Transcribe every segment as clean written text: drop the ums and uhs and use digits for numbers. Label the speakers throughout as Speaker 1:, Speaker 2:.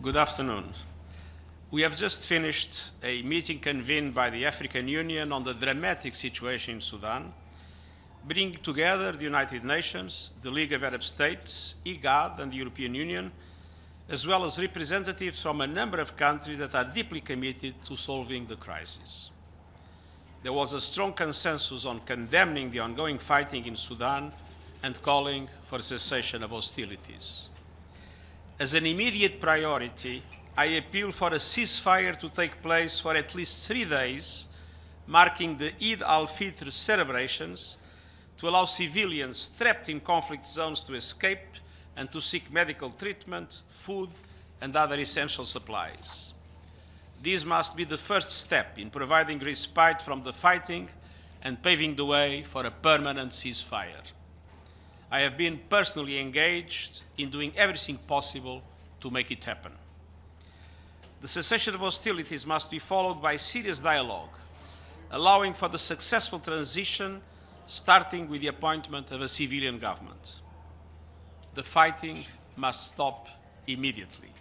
Speaker 1: Good afternoon. We have just finished a meeting convened by the African Union on the dramatic situation in Sudan, bringing together the United Nations, the League of Arab States, IGAD, and the European Union, as well as representatives from a number of countries that are deeply committed to solving the crisis. There was a strong consensus on condemning the ongoing fighting in Sudan and calling for cessation of hostilities. As an immediate priority, I appeal for a ceasefire to take place for at least 3 days, marking the Eid al-Fitr celebrations, to allow civilians trapped in conflict zones to escape and to seek medical treatment, food, and other essential supplies. This must be the first step in providing respite from the fighting and paving the way for a permanent ceasefire. I have been personally engaged in doing everything possible to make it happen. The cessation of hostilities must be followed by serious dialogue, allowing for the successful transition, starting with the appointment of a civilian government. The fighting must stop immediately.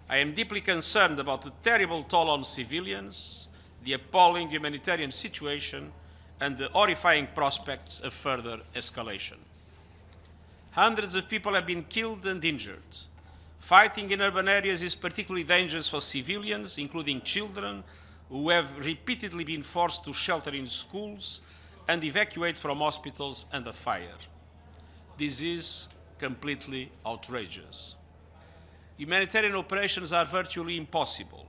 Speaker 1: I am deeply concerned about the terrible toll on civilians, the appalling humanitarian situation, and the horrifying prospects of further escalation. Hundreds of people have been killed and injured. Fighting in urban areas is particularly dangerous for civilians, including children, who have repeatedly been forced to shelter in schools and evacuate from hospitals under fire. This is completely outrageous. Humanitarian operations are virtually impossible.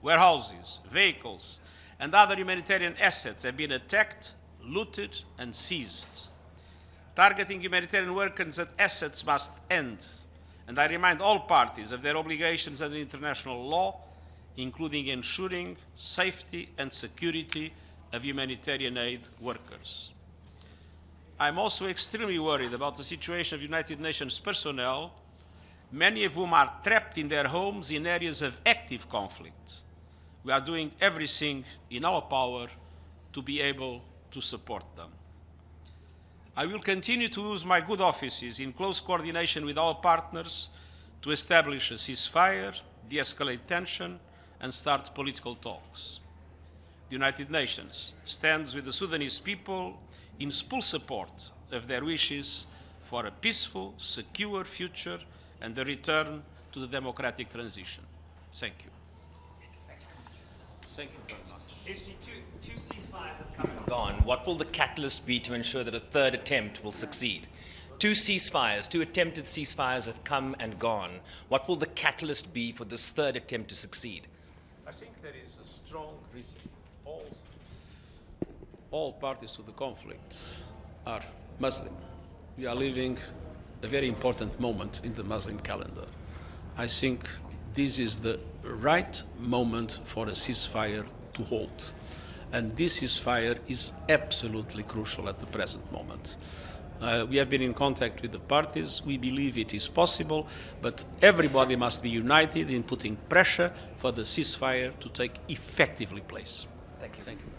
Speaker 1: Warehouses, vehicles, and other humanitarian assets have been attacked, looted, and seized. Targeting humanitarian workers and assets must end, and I remind all parties of their obligations under international law, including ensuring safety and security of humanitarian aid workers. I'm also extremely worried about the situation of United Nations personnel, many of whom are trapped in their homes in areas of active conflict. We are doing everything in our power to be able to support them. I will continue to use my good offices in close coordination with our partners to establish a ceasefire, de-escalate tension, and start political talks. The United Nations stands with the Sudanese people in full support of their wishes for a peaceful, secure future and the return to the democratic transition. Thank you. Thank you very much.
Speaker 2: Two ceasefires have come and gone. What will the catalyst be to ensure that a third attempt will succeed? Two attempted ceasefires have come and gone. What will the catalyst be for this third attempt to succeed?
Speaker 1: I think there is a strong reason. All parties to the conflict are Muslim. We are living a very important moment in the Muslim calendar. I think this is the right moment for a ceasefire to hold. And this ceasefire is absolutely crucial at the present moment. We have been in contact with the parties. We believe it is possible, but everybody must be united in putting pressure for the ceasefire to take effectively place.
Speaker 2: Thank you.
Speaker 1: Thank you.